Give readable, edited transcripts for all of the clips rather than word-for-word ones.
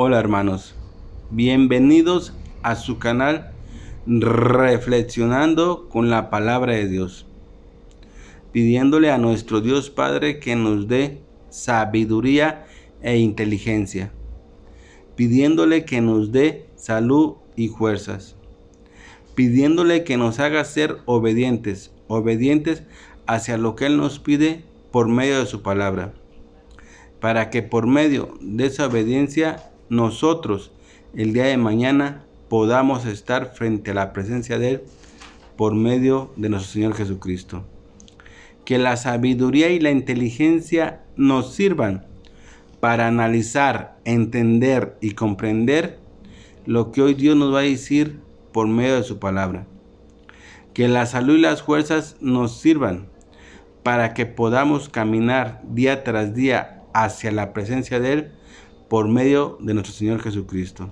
Hola hermanos, bienvenidos a su canal Reflexionando con la Palabra de Dios, pidiéndole a nuestro Dios Padre que nos dé sabiduría e inteligencia, pidiéndole que nos dé salud y fuerzas, pidiéndole que nos haga ser obedientes hacia lo que Él nos pide por medio de su palabra, para que por medio de esa obediencia nosotros el día de mañana podamos estar frente a la presencia de Él por medio de nuestro Señor Jesucristo. Que la sabiduría y la inteligencia nos sirvan para analizar, entender y comprender lo que hoy Dios nos va a decir por medio de su palabra. Que la salud y las fuerzas nos sirvan para que podamos caminar día tras día hacia la presencia de Él por medio de nuestro Señor Jesucristo.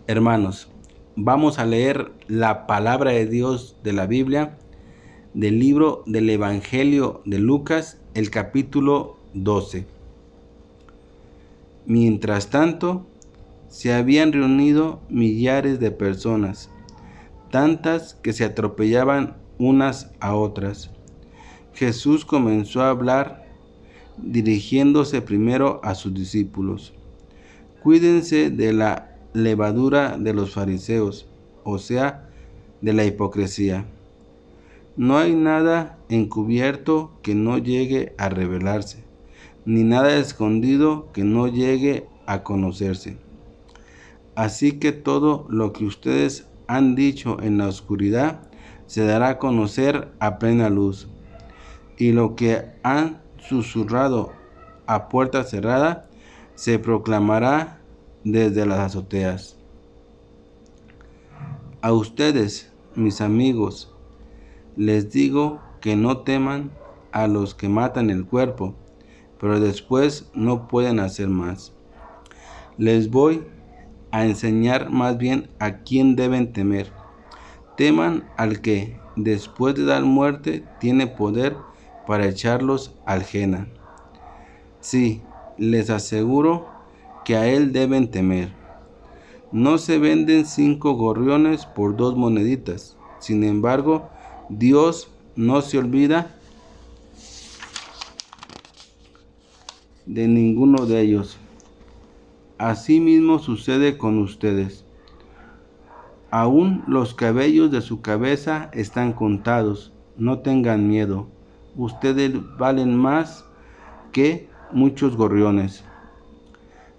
Hermanos, vamos a leer la palabra de Dios de la Biblia, del libro del Evangelio de Lucas, el capítulo 12. Mientras tanto, se habían reunido millares de personas, tantas que se atropellaban unas a otras. Jesús comenzó a hablar dirigiéndose primero a sus discípulos. Cuídense de la levadura de los fariseos, o sea, de la hipocresía. No hay nada encubierto que no llegue a revelarse, ni nada escondido que no llegue a conocerse. Así que todo lo que ustedes han dicho en la oscuridad se dará a conocer a plena luz, y lo que han susurrado a puerta cerrada se proclamará desde las azoteas. A ustedes, mis amigos, les digo que no teman a los que matan el cuerpo, pero después no pueden hacer más. Les voy a enseñar más bien a quién deben temer. Teman al que, después de dar muerte, tiene poder para echarlos al Gehenna. Sí, les aseguro que a él deben temer. No se venden 5 gorriones por 2 moneditas. Sin embargo, Dios no se olvida de ninguno de ellos. Asimismo sucede con ustedes. Aún los cabellos de su cabeza están contados. No tengan miedo. Ustedes valen más que muchos gorriones.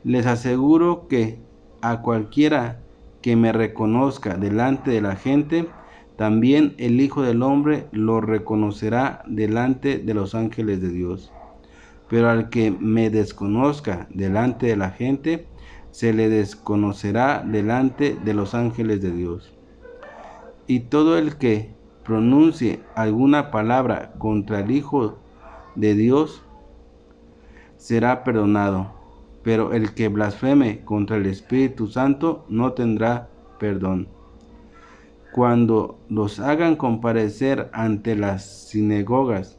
Les aseguro que a cualquiera que me reconozca delante de la gente, también el Hijo del Hombre lo reconocerá delante de los ángeles de Dios. Pero al que me desconozca delante de la gente, se le desconocerá delante de los ángeles de Dios. Y todo el que pronuncie alguna palabra contra el Hijo de Dios será perdonado, pero el que blasfeme contra el Espíritu Santo no tendrá perdón. Cuando los hagan comparecer ante las sinagogas,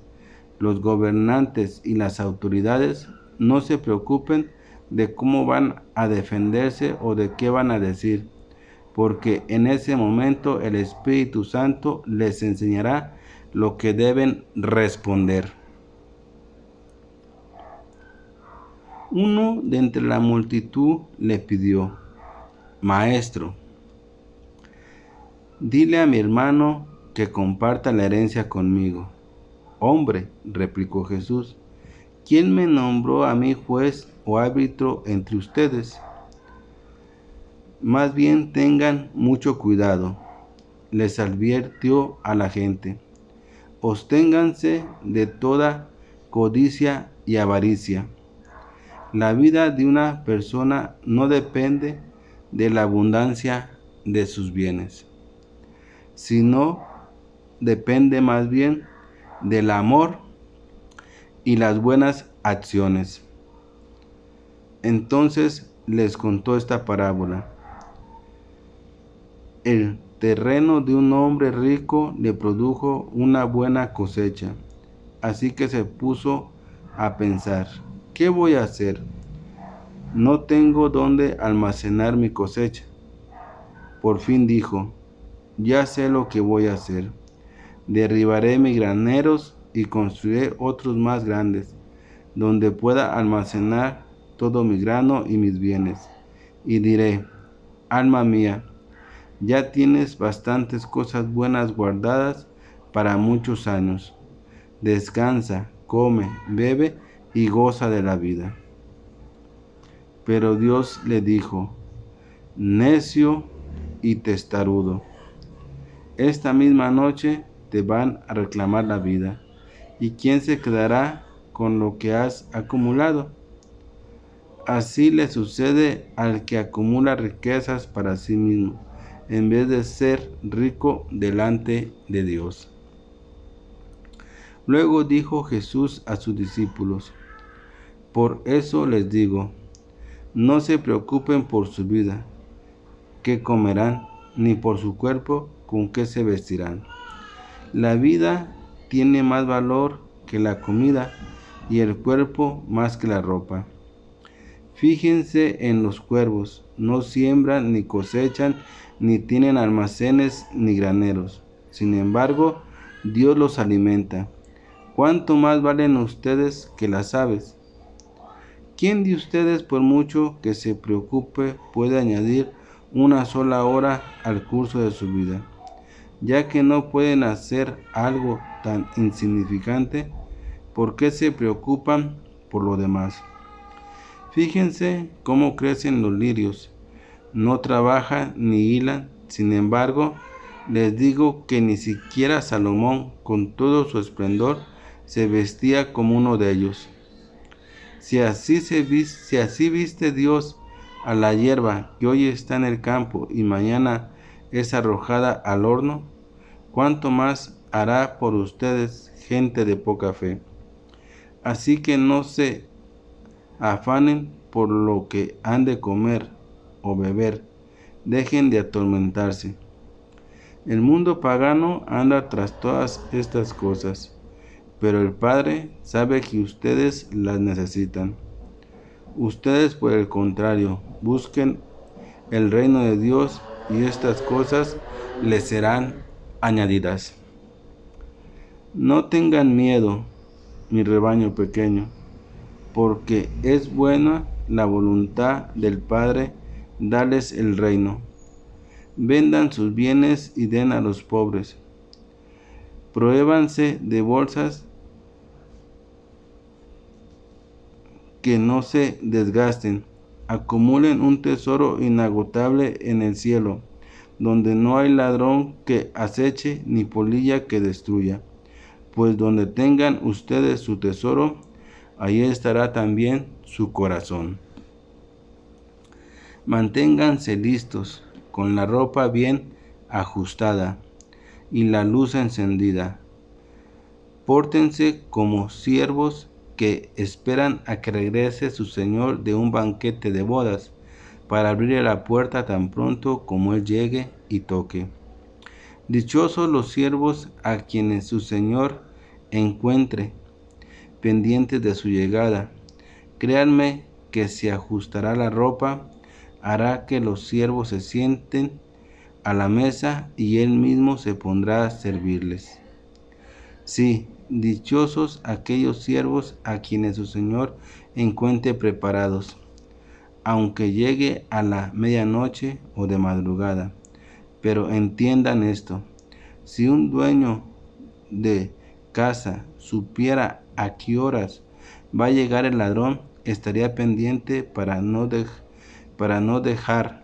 los gobernantes y las autoridades, no se preocupen de cómo van a defenderse o de qué van a decir, porque en ese momento el Espíritu Santo les enseñará lo que deben responder. Uno de entre la multitud le pidió: Maestro, dile a mi hermano que comparta la herencia conmigo. Hombre, replicó Jesús, ¿quién me nombró a mí juez o árbitro entre ustedes? Más bien tengan mucho cuidado, les advirtió a la gente. Absténganse de toda codicia y avaricia. La vida de una persona no depende de la abundancia de sus bienes, sino depende más bien del amor y las buenas acciones. Entonces les contó esta parábola. El terreno de un hombre rico le produjo una buena cosecha, así que se puso a pensar: ¿qué voy a hacer? no tengo dónde almacenar mi cosecha. Por fin dijo, ya sé lo que voy a hacer. Derribaré mis graneros y construiré otros más grandes, donde pueda almacenar todo mi grano y mis bienes. Y diré, alma mía, ya tienes bastantes cosas buenas guardadas para muchos años. Descansa, come, bebe y goza de la vida. Pero Dios le dijo, necio y testarudo, esta misma noche te van a reclamar la vida. ¿Y quién se quedará con lo que has acumulado? Así le sucede al que acumula riquezas para sí mismo, en vez de ser rico delante de Dios. Luego dijo Jesús a sus discípulos, por eso les digo, no se preocupen por su vida, qué comerán, ni por su cuerpo, con qué se vestirán. La vida tiene más valor que la comida y el cuerpo más que la ropa. Fíjense en los cuervos, no siembran ni cosechan, ni tienen almacenes ni graneros. Sin embargo, Dios los alimenta. ¿Cuánto más valen ustedes que las aves? ¿Quién de ustedes, por mucho que se preocupe, puede añadir una sola hora al curso de su vida? Ya que no pueden hacer algo tan insignificante, ¿por qué se preocupan por lo demás? Fíjense cómo crecen los lirios, no trabajan ni hilan, sin embargo, les digo que ni siquiera Salomón, con todo su esplendor, se vestía como uno de ellos. Si así viste Dios a la hierba que hoy está en el campo y mañana es arrojada al horno, ¿cuánto más hará por ustedes, gente de poca fe? Así que no se afanen por lo que han de comer o beber, dejen de atormentarse. El mundo pagano anda tras todas estas cosas, pero el Padre sabe que ustedes las necesitan. Ustedes, por el contrario, busquen el reino de Dios y estas cosas les serán añadidas. No tengan miedo, mi rebaño pequeño, porque es buena la voluntad del Padre darles el reino. Vendan sus bienes y den a los pobres. Provéanse de bolsas que no se desgasten. Acumulen un tesoro inagotable en el cielo, donde no hay ladrón que aceche ni polilla que destruya. Pues donde tengan ustedes su tesoro, ahí estará también su corazón. Manténganse listos, con la ropa bien ajustada y la luz encendida. Pórtense como siervos que esperan a que regrese su señor de un banquete de bodas, para abrirle la puerta tan pronto como él llegue y toque. Dichosos los siervos a quienes su señor encuentre pendientes de su llegada. Créanme que si ajustará la ropa, hará que los siervos se sienten a la mesa y él mismo se pondrá a servirles. Sí, dichosos aquellos siervos a quienes su señor encuentre preparados, aunque llegue a la medianoche o de madrugada. Pero entiendan esto, si un dueño de casa supiera a qué horas va a llegar el ladrón, estaría pendiente para no dejarlo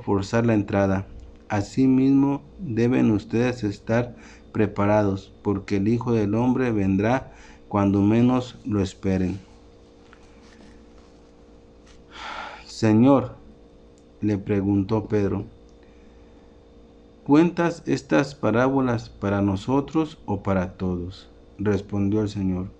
forzar la entrada. Asimismo, deben ustedes estar preparados, porque el Hijo del Hombre vendrá cuando menos lo esperen. Señor, le preguntó Pedro, ¿cuentas estas parábolas para nosotros o para todos? Respondió el Señor.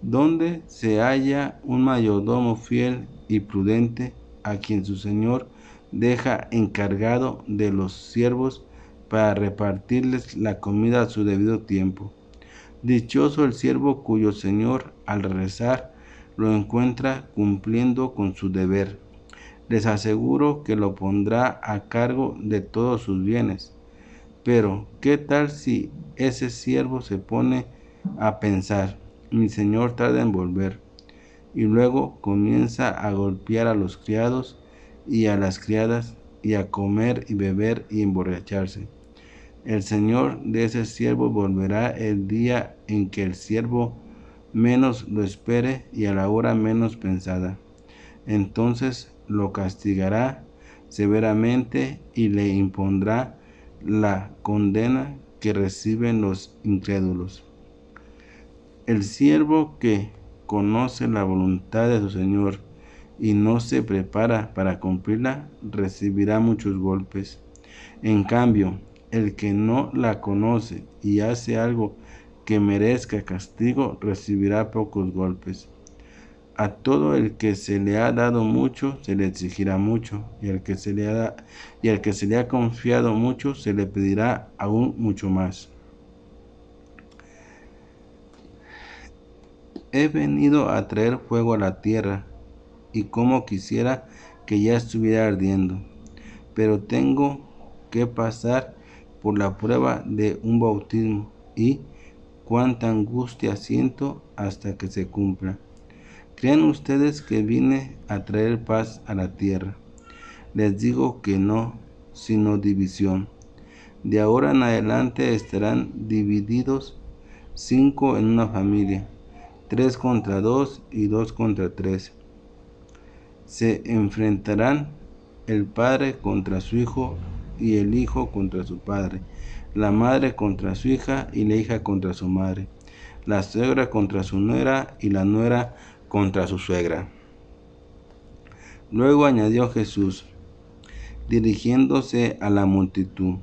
¿Dónde se halla un mayordomo fiel y prudente a quien su señor deja encargado de los siervos para repartirles la comida a su debido tiempo? Dichoso el siervo cuyo señor al regresar lo encuentra cumpliendo con su deber. Les aseguro que lo pondrá a cargo de todos sus bienes. Pero, ¿qué tal si ese siervo se pone a pensar, mi señor tarda en volver? Y luego comienza a golpear a los criados y a las criadas, y a comer y beber y emborracharse. El señor de ese siervo volverá el día en que el siervo menos lo espere y a la hora menos pensada. Entonces lo castigará severamente y le impondrá la condena que reciben los incrédulos. El siervo que conoce la voluntad de su Señor y no se prepara para cumplirla, recibirá muchos golpes. En cambio, el que no la conoce y hace algo que merezca castigo, recibirá pocos golpes. A todo el que se le ha dado mucho, se le exigirá mucho, y al que se le ha confiado mucho, se le pedirá aún mucho más. He venido a traer fuego a la tierra, y como quisiera que ya estuviera ardiendo, pero tengo que pasar por la prueba de un bautismo, y cuánta angustia siento hasta que se cumpla. ¿Creen ustedes que vine a traer paz a la tierra? Les digo que no, sino división. De ahora en adelante estarán divididos 5 en una familia, 3 contra 2 y 2 contra 3. Se enfrentarán el padre contra su hijo y el hijo contra su padre, la madre contra su hija y la hija contra su madre, la suegra contra su nuera y la nuera contra su suegra. Luego añadió Jesús, dirigiéndose a la multitud,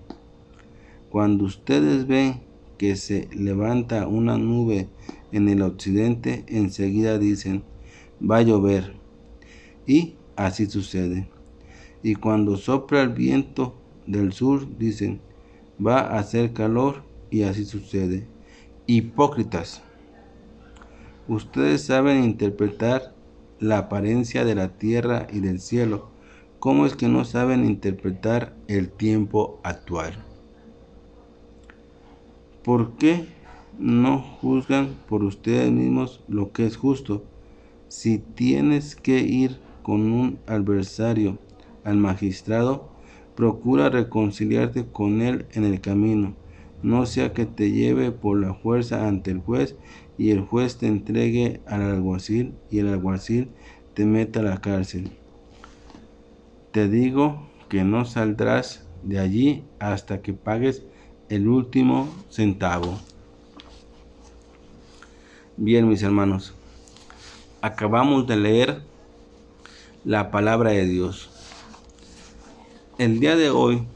cuando ustedes ven que se levanta una nube en el occidente, enseguida dicen, va a llover, y así sucede. Y cuando sopla el viento del sur, dicen, va a hacer calor, y así sucede. Hipócritas, ustedes saben interpretar la apariencia de la tierra y del cielo. ¿Cómo es que no saben interpretar el tiempo actual? ¿Por qué no juzgan por ustedes mismos lo que es justo? Si tienes que ir con un adversario al magistrado, procura reconciliarte con él en el camino, no sea que te lleve por la fuerza ante el juez y el juez te entregue al alguacil y el alguacil te meta a la cárcel. Te digo que no saldrás de allí hasta que pagues el último centavo. Bien, mis hermanos, acabamos de leer la palabra de Dios. El día de hoy,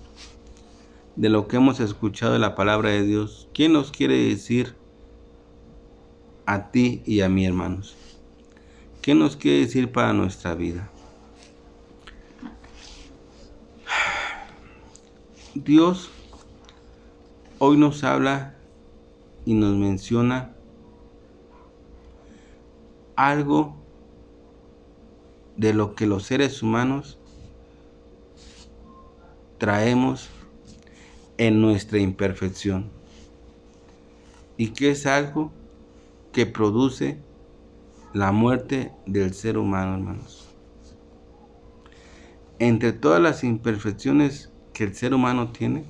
de lo que hemos escuchado de la palabra de Dios, ¿qué nos quiere decir a ti y a mí, hermanos? ¿Qué nos quiere decir para nuestra vida? Dios hoy nos habla y nos menciona algo de lo que los seres humanos traemos en nuestra imperfección y que es algo que produce la muerte del ser humano, hermanos. Entre todas las imperfecciones que el ser humano tiene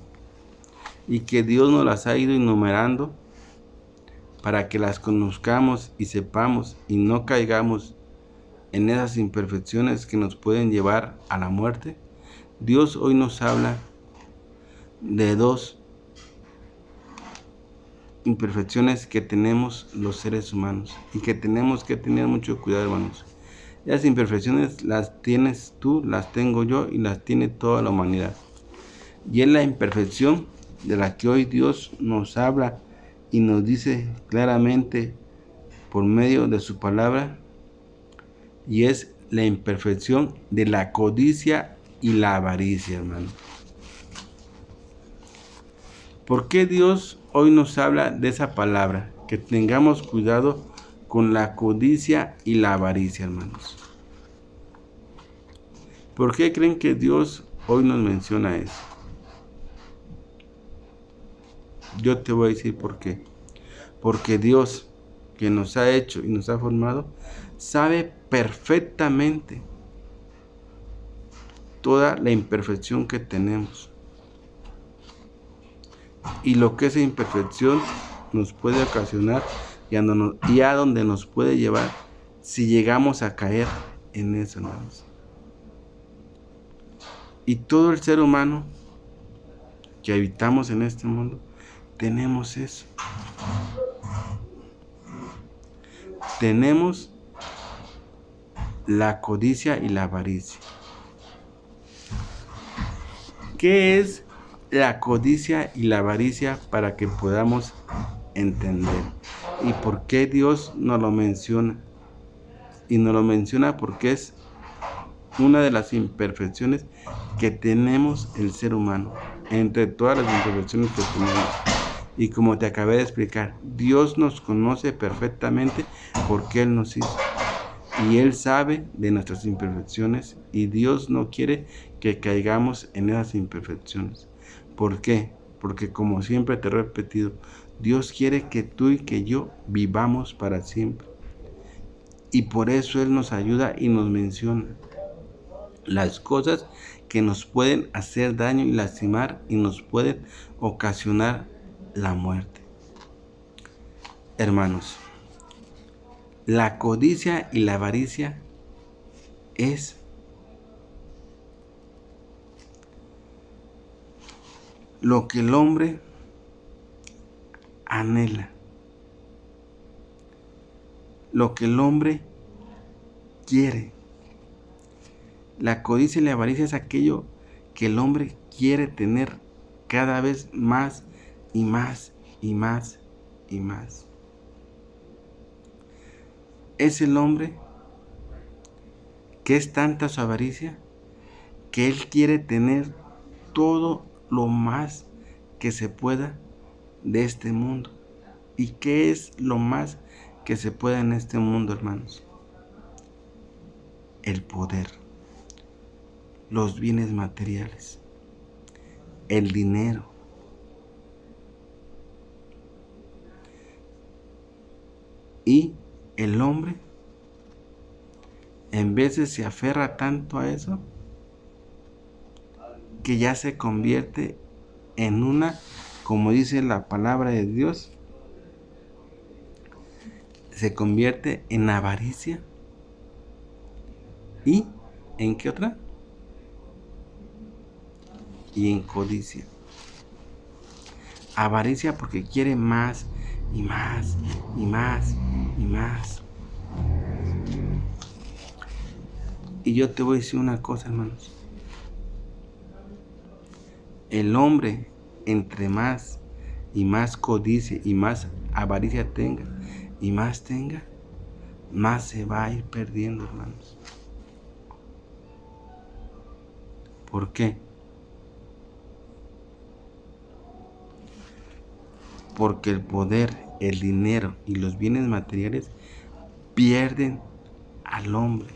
y que Dios nos las ha ido enumerando para que las conozcamos y sepamos y no caigamos en esas imperfecciones que nos pueden llevar a la muerte, Dios hoy nos habla de 2 imperfecciones que tenemos los seres humanos y que tenemos que tener mucho cuidado, hermanos. Esas imperfecciones las tienes tú, las tengo yo y las tiene toda la humanidad. Y es la imperfección de la que hoy Dios nos habla y nos dice claramente por medio de su palabra, y es la imperfección de la codicia y la avaricia, hermano. ¿Por qué Dios hoy nos habla de esa palabra? Que tengamos cuidado con la codicia y la avaricia, hermanos. ¿Por qué creen que Dios hoy nos menciona eso? Yo te voy a decir por qué. Porque Dios, que nos ha hecho y nos ha formado, sabe perfectamente toda la imperfección que tenemos. Y lo que esa imperfección nos puede ocasionar y a donde nos puede llevar si llegamos a caer en eso, hermanos. Y todo el ser humano que habitamos en este mundo, tenemos eso. Tenemos la codicia y la avaricia. ¿Qué es la codicia y la avaricia para que podamos entender? ¿Y por qué Dios nos lo menciona? Y nos lo menciona porque es una de las imperfecciones que tenemos el ser humano, entre todas las imperfecciones que tenemos. Y como te acabé de explicar, Dios nos conoce perfectamente porque Él nos hizo. Y Él sabe de nuestras imperfecciones y Dios no quiere que caigamos en esas imperfecciones. ¿Por qué? Porque como siempre te he repetido, Dios quiere que tú y que yo vivamos para siempre. Y por eso Él nos ayuda y nos menciona las cosas que nos pueden hacer daño y lastimar y nos pueden ocasionar la muerte. Hermanos, la codicia y la avaricia es lo que el hombre anhela, lo que el hombre quiere. La codicia y la avaricia es aquello que el hombre quiere tener cada vez más y más y más y más. Es el hombre que es tanta su avaricia que él quiere tener todo lo más que se pueda de este mundo. ¿Y qué es lo más que se pueda en este mundo, hermanos? El poder, los bienes materiales, el dinero. Y el hombre en veces se aferra tanto a eso que ya se convierte en una, como dice la palabra de Dios, se convierte en avaricia. ¿Y en qué otra? Y en codicia. Avaricia porque quiere más y más y más y más. Y yo te voy a decir una cosa, hermanos. El hombre, entre más y más codicia y más avaricia tenga y más tenga, más se va a ir perdiendo, hermanos. ¿Por qué? Porque el poder, el dinero y los bienes materiales pierden al hombre,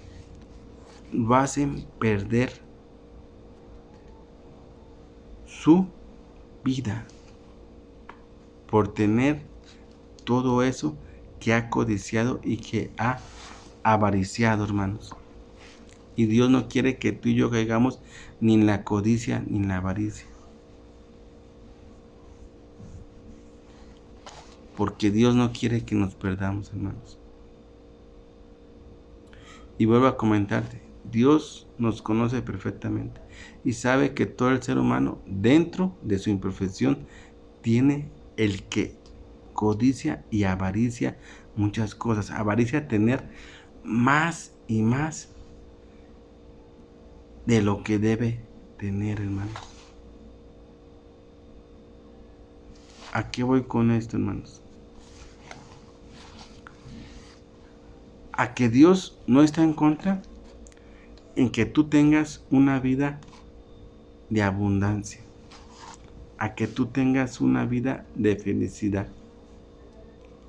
lo hacen perder su vida por tener todo eso que ha codiciado y que ha avariciado, hermanos. Y Dios no quiere que tú y yo caigamos ni en la codicia ni en la avaricia. Porque Dios no quiere que nos perdamos, hermanos. Y vuelvo a comentarte, Dios nos conoce perfectamente y sabe que todo el ser humano, dentro de su imperfección, tiene el que codicia y avaricia muchas cosas. Avaricia tener más y más de lo que debe tener, hermanos. ¿A qué voy con esto, hermanos? A que Dios no está en contra en que tú tengas una vida de abundancia, a que tú tengas una vida de felicidad,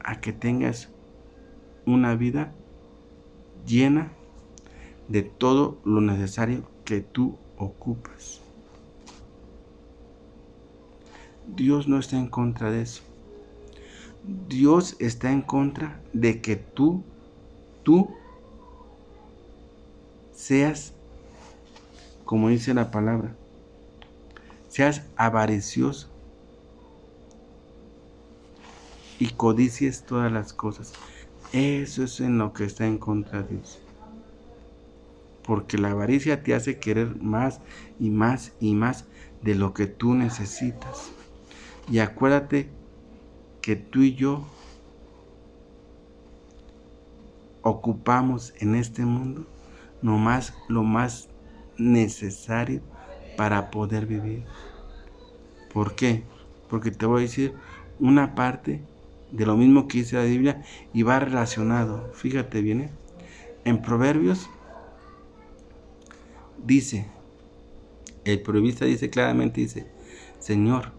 a que tengas una vida llena de todo lo necesario que tú ocupas. Dios no está en contra de eso. Dios está en contra de que tú seas, como dice la palabra, seas avaricioso y codicies todas las cosas. Eso es en lo que está en contra de Dios. Porque la avaricia te hace querer más y más y más de lo que tú necesitas. Y acuérdate que tú y yo ocupamos en este mundo nomás lo más necesario para poder vivir. ¿Por qué? Porque te voy a decir una parte de lo mismo que dice la Biblia y va relacionado. Fíjate bien, en Proverbios dice, el proverbista dice claramente, dice, Señor,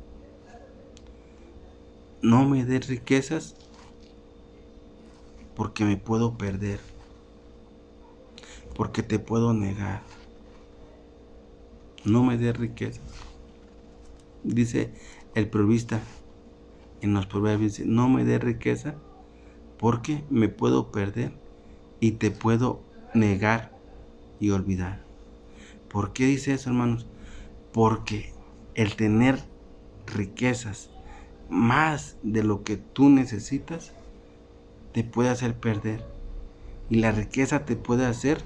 no me des riquezas porque me puedo perder, porque te puedo negar. No me des riquezas. Dice el proverbista en los proverbios, dice, no me des riqueza porque me puedo perder y te puedo negar y olvidar. ¿Por qué dice eso, hermanos? Porque el tener riquezas más de lo que tú necesitas te puede hacer perder. Y la riqueza te puede hacer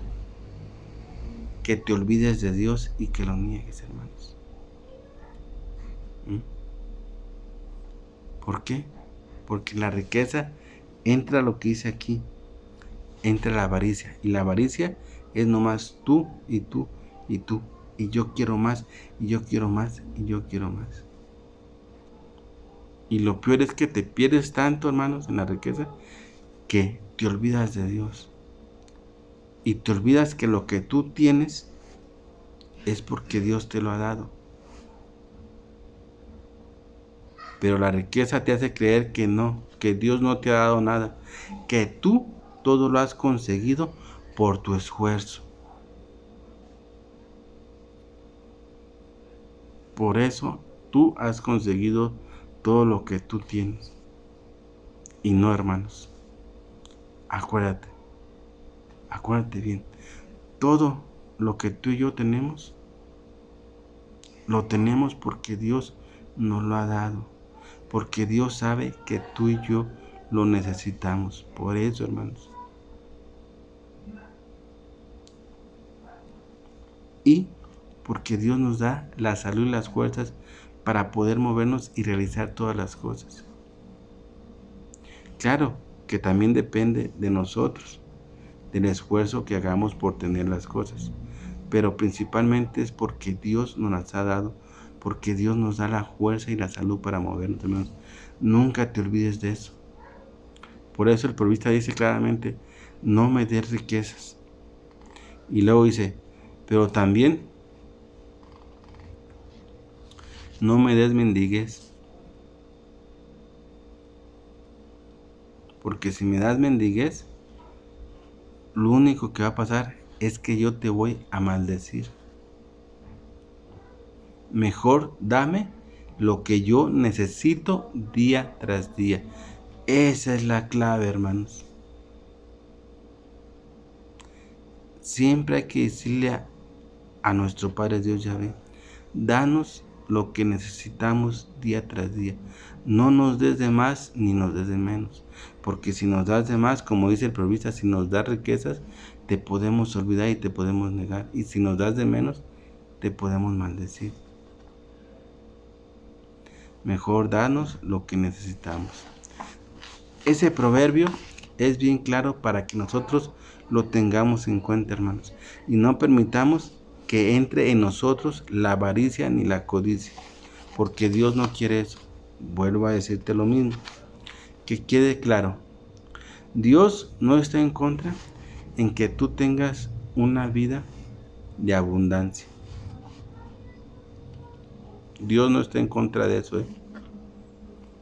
que te olvides de Dios y que lo niegues, hermanos. ¿Por qué? Porque la riqueza entra lo que dice aquí, entra la avaricia. Y la avaricia es nomás tú y tú y tú. Y yo quiero más, y yo quiero más, y yo quiero más. Y lo peor es que te pierdes tanto, hermanos, en la riqueza, que te olvidas de Dios. Y te olvidas que lo que tú tienes es porque Dios te lo ha dado. Pero la riqueza te hace creer que no, que Dios no te ha dado nada, que tú todo lo has conseguido por tu esfuerzo. Por eso tú has conseguido todo lo que tú tienes. Y no, hermanos. Acuérdate bien. Todo lo que tú y yo tenemos, lo tenemos porque Dios nos lo ha dado. Porque Dios sabe que tú y yo lo necesitamos. Por eso, hermanos. Y porque Dios nos da la salud y las fuerzas para poder movernos y realizar todas las cosas. Claro que también depende de nosotros, del esfuerzo que hagamos por tener las cosas, pero principalmente es porque Dios nos las ha dado, porque Dios nos da la fuerza y la salud para movernos, hermanos. Nunca te olvides de eso. Por eso el proverbista dice claramente, no me des riquezas. Y luego dice, pero también no me des mendiguez. Porque si me das mendiguez, lo único que va a pasar es que yo te voy a maldecir. Mejor dame lo que yo necesito día tras día. Esa es la clave, hermanos. Siempre hay que decirle a nuestro Padre Dios Yahvé, danos lo que necesitamos día tras día. No nos des de más ni nos des de menos. Porque si nos das de más, como dice el proverbista, si nos das riquezas, te podemos olvidar y te podemos negar. Y si nos das de menos, te podemos maldecir. Mejor danos lo que necesitamos. Ese proverbio es bien claro para que nosotros lo tengamos en cuenta, hermanos. Y no permitamos que entre en nosotros la avaricia ni la codicia. Porque Dios no quiere eso. Vuelvo a decirte lo mismo. Que quede claro. Dios no está en contra en que tú tengas una vida de abundancia. Dios no está en contra de eso,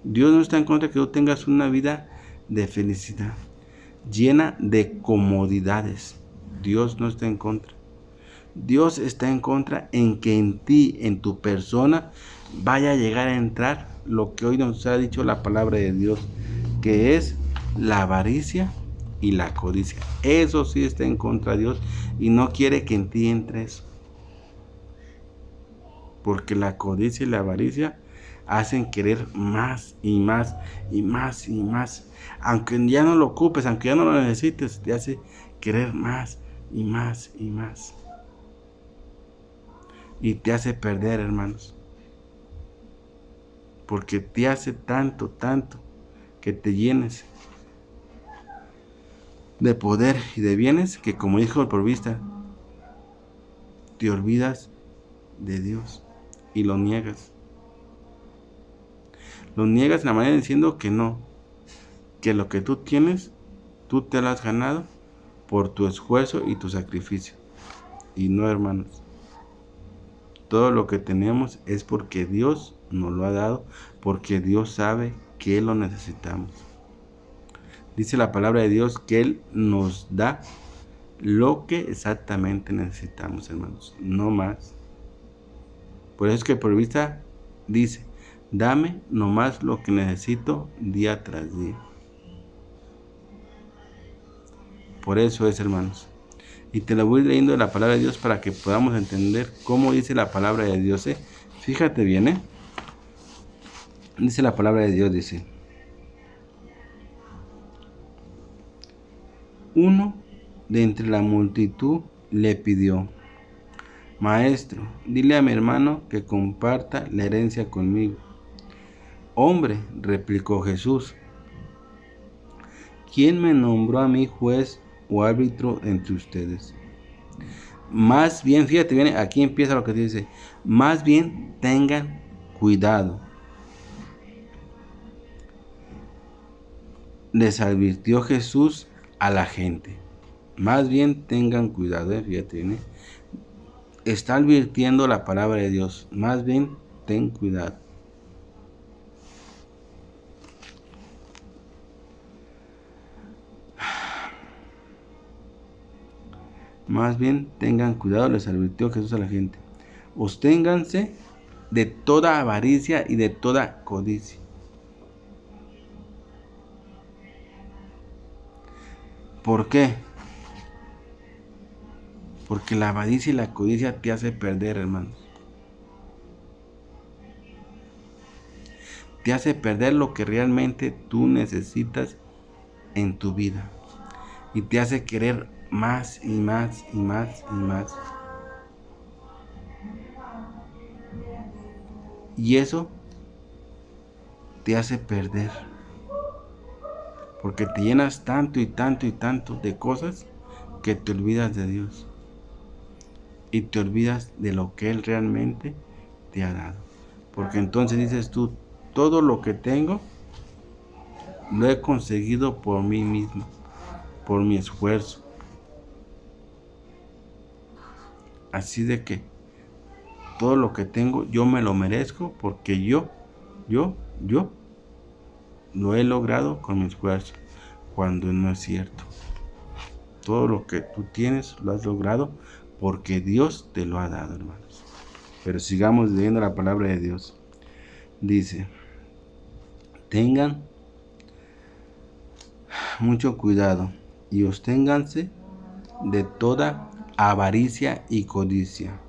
Dios no está en contra de que tú tengas una vida de felicidad. llena de comodidades. Dios no está en contra. Dios está en contra en que en ti, en tu persona, vaya a llegar a entrar lo que hoy nos ha dicho la palabra de Dios, que es la avaricia y la codicia. Eso sí está en contra de Dios y no quiere que en ti entre eso. Porque la codicia y la avaricia hacen querer más y más y más y más. Aunque ya no lo ocupes, aunque ya no lo necesites, te hace querer más y más y más. Y te hace perder, hermanos. Porque te hace tanto, tanto, que te llenes de poder y de bienes, que como dijo el proverbista, te olvidas de Dios y lo niegas. Lo niegas de la manera diciendo que no, que lo que tú tienes, tú te lo has ganado por tu esfuerzo y tu sacrificio. Y no, hermanos. Todo lo que tenemos es porque Dios nos lo ha dado, porque Dios sabe que lo necesitamos. Dice la palabra de Dios que Él nos da lo que exactamente necesitamos, hermanos, no más. Por eso es que el proverbista dice, dame nomás lo que necesito día tras día. Por eso es, hermanos. Y te lo voy leyendo de la palabra de Dios para que podamos entender cómo dice la palabra de Dios. Fíjate bien, dice la palabra de Dios, dice, uno de entre la multitud le pidió, maestro, dile a mi hermano que comparta la herencia conmigo. Hombre, replicó Jesús, ¿quién me nombró a mí juez o árbitro entre ustedes? Más bien, fíjate bien, aquí empieza lo que dice, más bien tengan cuidado. Les advirtió Jesús a la gente. Más bien tengan cuidado, fíjate bien. Está advirtiendo la palabra de Dios. Más bien ten cuidado. Más bien tengan cuidado, les advirtió Jesús a la gente. Absténganse de toda avaricia y de toda codicia. ¿Por qué? Porque la avaricia y la codicia te hace perder, hermanos. Te hace perder lo que realmente tú necesitas en tu vida. Y te hace querer más y más y más y más. Y eso te hace perder. Porque te llenas tanto y tanto y tanto de cosas que te olvidas de Dios. Y te olvidas de lo que Él realmente te ha dado. Porque entonces dices tú, todo lo que tengo lo he conseguido por mí mismo, por mi esfuerzo. Así de que todo lo que tengo yo me lo merezco porque yo lo he logrado con mi esfuerzo, cuando no es cierto. Todo lo que tú tienes lo has logrado porque Dios te lo ha dado, hermanos. Pero sigamos leyendo la palabra de Dios. Dice, tengan mucho cuidado y absténganse de toda avaricia y codicia.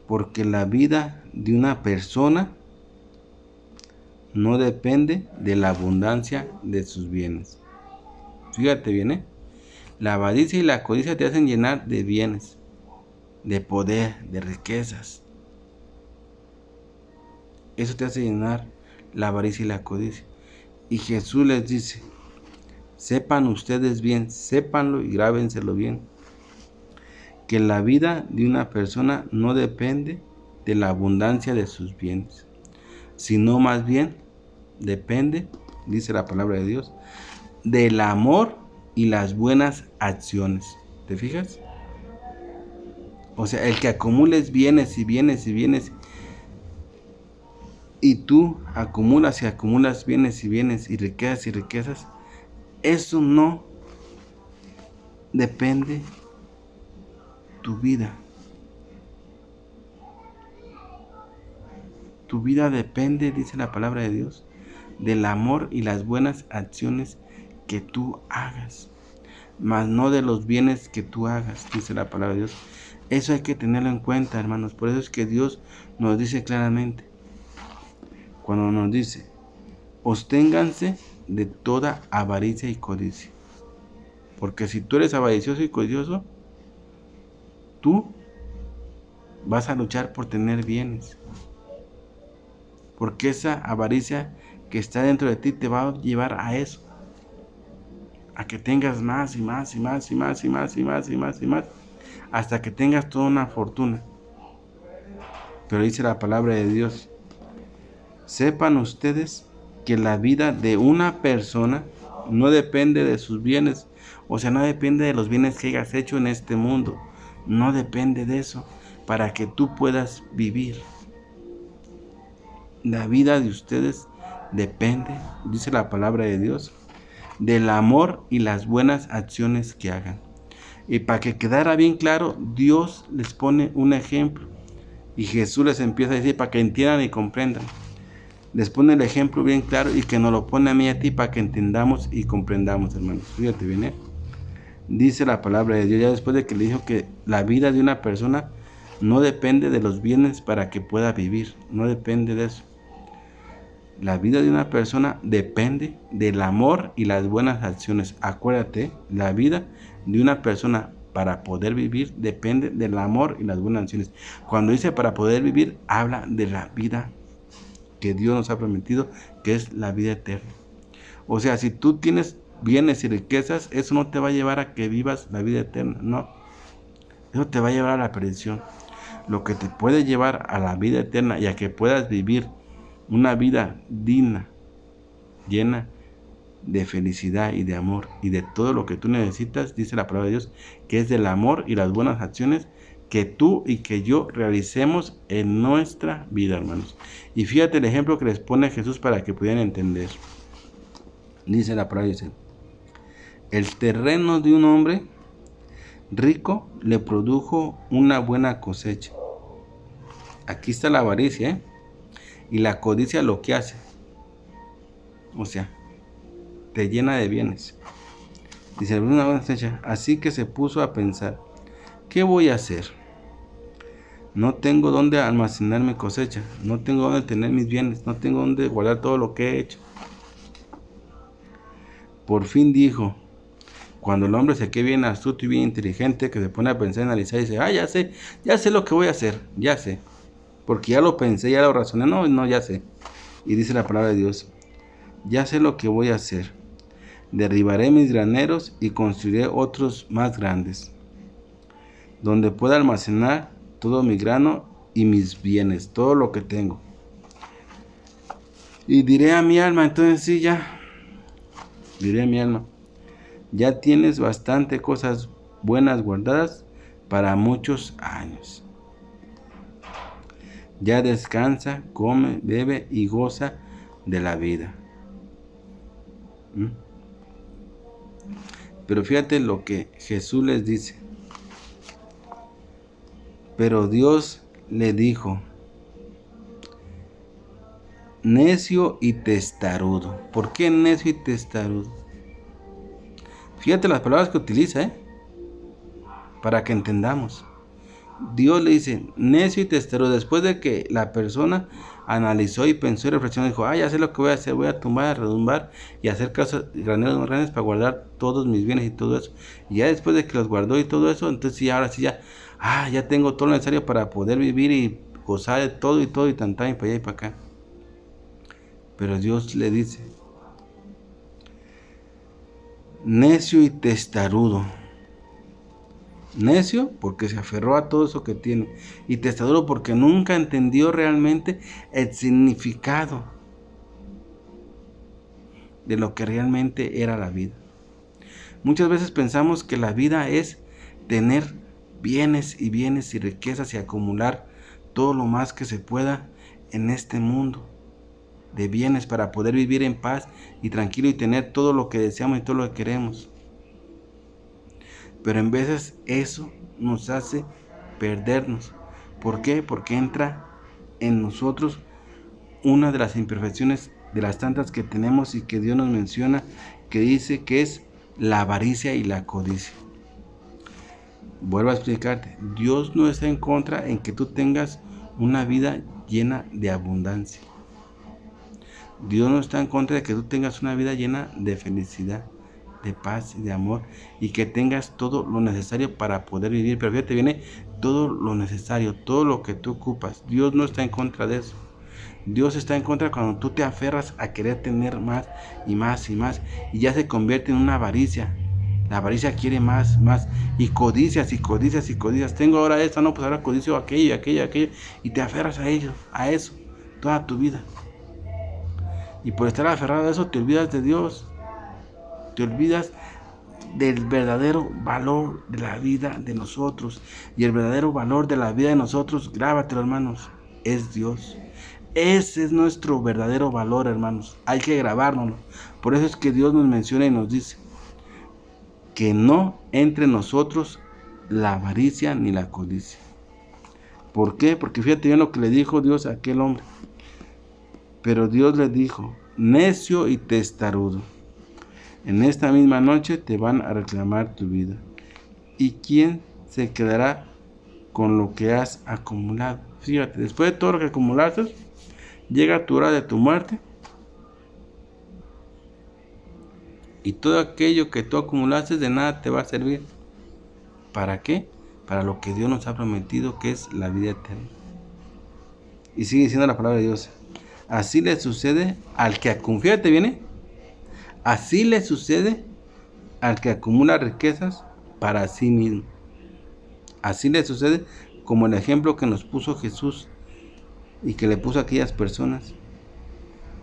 Porque la vida de una persona no depende de la abundancia de sus bienes. Fíjate bien, la avaricia y la codicia te hacen llenar de bienes, de poder, de riquezas. Eso te hace llenar la avaricia y la codicia. Y Jesús les dice, sepan ustedes bien, sépanlo y grábenselo bien, que la vida de una persona no depende de la abundancia de sus bienes, sino más bien depende, dice la palabra de Dios, del amor y las buenas acciones. ¿Te fijas? O sea, el que acumules bienes y bienes y bienes, y tú acumulas y acumulas bienes y bienes y riquezas, eso no depende tu vida. Tu vida depende, dice la palabra de Dios, del amor y las buenas acciones que tú hagas, mas no de los bienes que tú hagas, dice la palabra de Dios. Eso hay que tenerlo en cuenta, hermanos. Por eso es que Dios nos dice claramente, cuando nos dice, absténganse de toda avaricia y codicia. Porque si tú eres avaricioso y codicioso, tú vas a luchar por tener bienes. Porque esa avaricia que está dentro de ti te va a llevar a eso. A que tengas más y más y más y más y más y más y más y más. Hasta que tengas toda una fortuna. Pero dice la palabra de Dios, sepan ustedes que la vida de una persona no depende de sus bienes. O sea, no depende de los bienes que hayas hecho en este mundo. No depende de eso para que tú puedas vivir. La vida de ustedes depende, dice la palabra de Dios, del amor y las buenas acciones que hagan. Y para que quedara bien claro, Dios les pone un ejemplo. Y Jesús les empieza a decir para que entiendan y comprendan. Les pone el ejemplo bien claro y que nos lo pone a mí y a ti para que entendamos y comprendamos, hermanos. Fíjate bien, ¿eh? Dice la palabra de Dios, ya después de que le dijo que la vida de una persona no depende de los bienes para que pueda vivir. No depende de eso. La vida de una persona depende del amor y las buenas acciones. Acuérdate, la vida de una persona para poder vivir depende del amor y las buenas acciones. Cuando dice para poder vivir, habla de la vida que Dios nos ha prometido, que es la vida eterna. O sea, si tú tienes bienes y riquezas, eso no te va a llevar a que vivas la vida eterna, no. Eso te va a llevar a la perdición. Lo que te puede llevar a la vida eterna y a que puedas vivir una vida digna, llena de felicidad y de amor y de todo lo que tú necesitas, dice la palabra de Dios, que es del amor y las buenas acciones que tú y que yo realicemos en nuestra vida, hermanos. Y fíjate el ejemplo que les pone Jesús para que pudieran entender. Dice la palabra, dice, el terreno de un hombre rico le produjo una buena cosecha. Aquí está la avaricia, ¿eh? Y la codicia lo que hace, o sea, te llena de bienes. Dice, una buena cosecha. Así que se puso a pensar, ¿qué voy a hacer? No tengo dónde almacenar mi cosecha, no tengo dónde tener mis bienes, no tengo dónde guardar todo lo que he hecho. Por fin dijo, cuando el hombre se quede bien astuto y bien inteligente, que se pone a pensar y analizar y dice, ya sé lo que voy a hacer, ya sé. Porque ya lo pensé, ya lo razoné, no, ya sé. Y dice la palabra de Dios, ya sé lo que voy a hacer. Derribaré mis graneros y construiré otros más grandes, donde pueda almacenar todo mi grano y mis bienes, todo lo que tengo. Y diré a mi alma, entonces sí, diré a mi alma, ya tienes bastante cosas buenas guardadas para muchos años. Ya descansa, come, bebe y goza de la vida. Pero fíjate lo que Jesús les dice. Pero Dios le dijo, necio y testarudo. ¿Por qué necio y testarudo? Fíjate las palabras que utiliza, para que entendamos. Dios le dice, necio y testarudo. Después de que la persona analizó y pensó y reflexionó, dijo, ya sé lo que voy a hacer, voy a tumbar, a redumbar y hacer casas, graneros más grandes para guardar todos mis bienes y todo eso. Y ya después de que los guardó y todo eso, entonces sí, ahora sí ya tengo todo lo necesario para poder vivir y gozar de todo y tantar y para allá y para acá. Pero Dios le dice, necio y testarudo. Necio porque se aferró a todo eso que tiene, y testarudo porque nunca entendió realmente el significado de lo que realmente era la vida. Muchas veces pensamos que la vida es tener bienes y riquezas y acumular todo lo más que se pueda en este mundo. de bienes para poder vivir en paz y tranquilo y tener todo lo que deseamos y todo lo que queremos. Pero en veces eso nos hace perdernos. ¿Por qué? Porque entra en nosotros una de las imperfecciones de las tantas que tenemos y que Dios nos menciona, que dice que es la avaricia y la codicia. Vuelvo a explicarte, Dios no está en contra en que tú tengas una vida llena de abundancia. Dios no está en contra de que tú tengas una vida llena de felicidad, de paz y de amor, y que tengas todo lo necesario para poder vivir. Pero fíjate, viene todo lo necesario, todo lo que tú ocupas. Dios no está en contra de eso. Dios está en contra cuando tú te aferras a querer tener más y más y más, y ya se convierte en una avaricia. La avaricia quiere más, más, y codicias y codicias y codicias. Tengo ahora esto, no, pues ahora codicio aquello, aquello, aquello, y te aferras a ello, a eso, toda tu vida. Y por estar aferrado a eso te olvidas de Dios, te olvidas del verdadero valor de la vida de nosotros. Y el verdadero valor de la vida de nosotros, grábatelo, hermanos, es Dios. Ese es nuestro verdadero valor, hermanos. Hay que grabárnoslo. Por eso es que Dios nos menciona y nos dice que no entre nosotros la avaricia ni la codicia. ¿Por qué? Porque fíjate bien lo que le dijo Dios a aquel hombre. Pero Dios le dijo: necio y testarudo, en esta misma noche te van a reclamar tu vida. ¿Y quién se quedará con lo que has acumulado? Fíjate, después de todo lo que acumulaste, llega tu hora de tu muerte, y todo aquello que tú acumulaste de nada te va a servir. ¿Para qué? Para lo que Dios nos ha prometido, que es la vida eterna. Y sigue diciendo la palabra de Dios: así le sucede al que acumula. Fíjate, viene. Así le sucede al que acumula riquezas para sí mismo. Así le sucede, como el ejemplo que nos puso Jesús y que le puso a aquellas personas,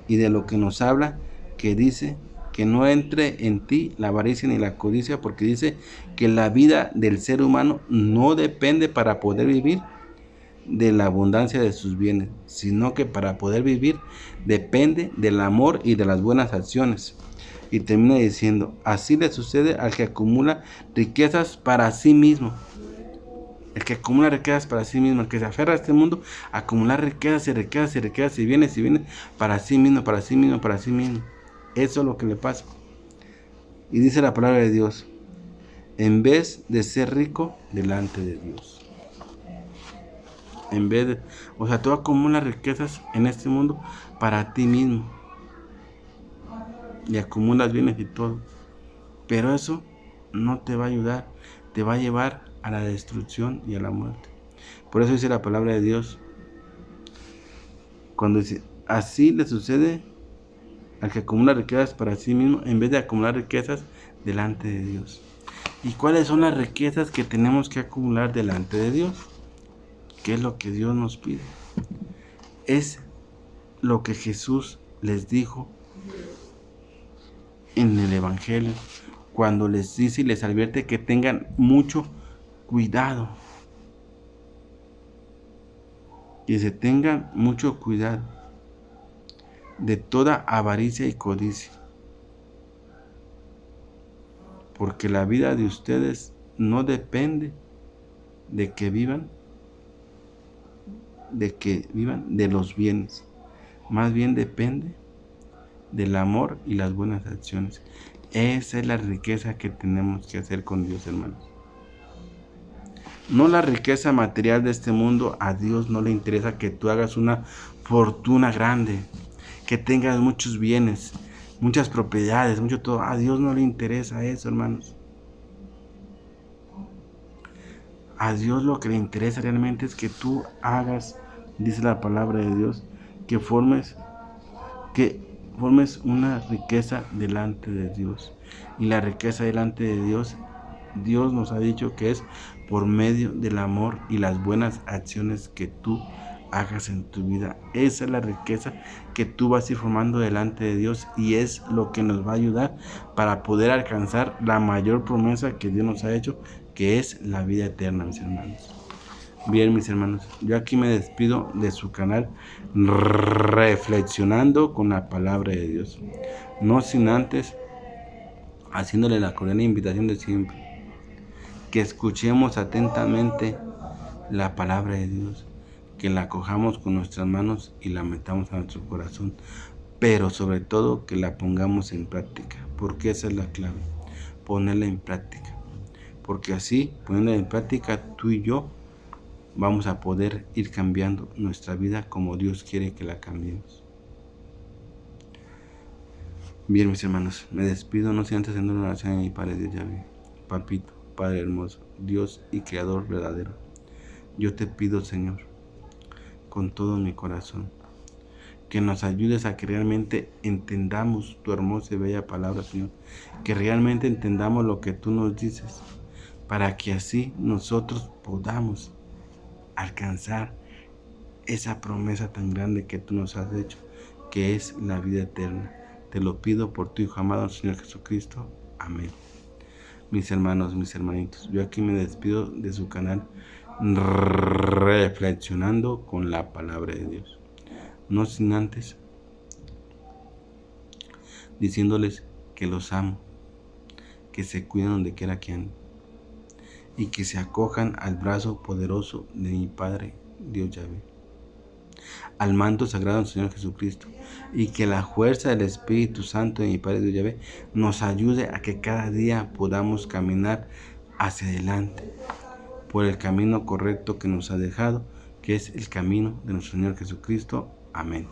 y de lo que nos habla, que dice que no entre en ti la avaricia ni la codicia, porque dice que la vida del ser humano no depende para poder vivir de la abundancia de sus bienes, sino que para poder vivir depende del amor y de las buenas acciones. Y termina diciendo: así le sucede al que acumula riquezas para sí mismo. El que acumula riquezas para sí mismo, el que se aferra a este mundo, a acumular riquezas y riquezas y riquezas y bienes para sí mismo, para sí mismo, para sí mismo. Eso es lo que le pasa. Y dice la palabra de Dios: en vez de ser rico delante de Dios. En vez de, o sea, tú acumulas riquezas en este mundo para ti mismo. Y acumulas bienes y todo. Pero eso no te va a ayudar, te va a llevar a la destrucción y a la muerte. Por eso dice la palabra de Dios, cuando dice: así le sucede al que acumula riquezas para sí mismo, en vez de acumular riquezas delante de Dios. ¿Y cuáles son las riquezas que tenemos que acumular delante de Dios? ¿Qué es lo que Dios nos pide? Es lo que Jesús les dijo en el Evangelio, cuando les dice y les advierte que tengan mucho cuidado. Que se tengan mucho cuidado de toda avaricia y codicia. Porque la vida de ustedes no depende de que vivan de los bienes. Más bien depende del amor y las buenas acciones. Esa es la riqueza que tenemos que hacer con Dios, hermanos. No la riqueza material de este mundo. A Dios no le interesa que tú hagas una fortuna grande, que tengas muchos bienes, muchas propiedades, mucho todo. A Dios no le interesa eso, hermanos. A Dios lo que le interesa realmente es que tú hagas, dice la palabra de Dios, que formes una riqueza delante de Dios. Y la riqueza delante de Dios, Dios nos ha dicho que es por medio del amor y las buenas acciones que tú hagas en tu vida. Esa es la riqueza que tú vas a ir formando delante de Dios, y es lo que nos va a ayudar para poder alcanzar la mayor promesa que Dios nos ha hecho, que es la vida eterna, mis hermanos. Bien, mis hermanos, yo aquí me despido de su canal Reflexionando con la Palabra de Dios. No sin antes haciéndole la cordial invitación de siempre, que escuchemos atentamente la palabra de Dios, que la cojamos con nuestras manos y la metamos a nuestro corazón, pero sobre todo que la pongamos en práctica, porque esa es la clave, ponerla en práctica, porque así, poniéndola en práctica, tú y yo vamos a poder ir cambiando nuestra vida como Dios quiere que la cambiemos. Bien, mis hermanos, me despido, no sin antes haciendo una oración a mi Padre Dios Yahvé. Papito, Padre hermoso, Dios y Creador verdadero, yo te pido, Señor, con todo mi corazón, que nos ayudes a que realmente entendamos tu hermosa y bella palabra, Señor, que realmente entendamos lo que tú nos dices, para que así nosotros podamos alcanzar esa promesa tan grande que tú nos has hecho, que es la vida eterna. Te lo pido por tu Hijo amado, Señor Jesucristo. Amén. Mis hermanos, mis hermanitos, yo aquí me despido de su canal Reflexionando con la Palabra de Dios. No sin antes diciéndoles que los amo, que se cuiden donde quiera que anden y que se acojan al brazo poderoso de mi Padre Dios Yahvé, al manto sagrado del Señor Jesucristo, y que la fuerza del Espíritu Santo de mi Padre Dios Yahvé nos ayude a que cada día podamos caminar hacia adelante por el camino correcto que nos ha dejado, que es el camino de nuestro Señor Jesucristo. Amén.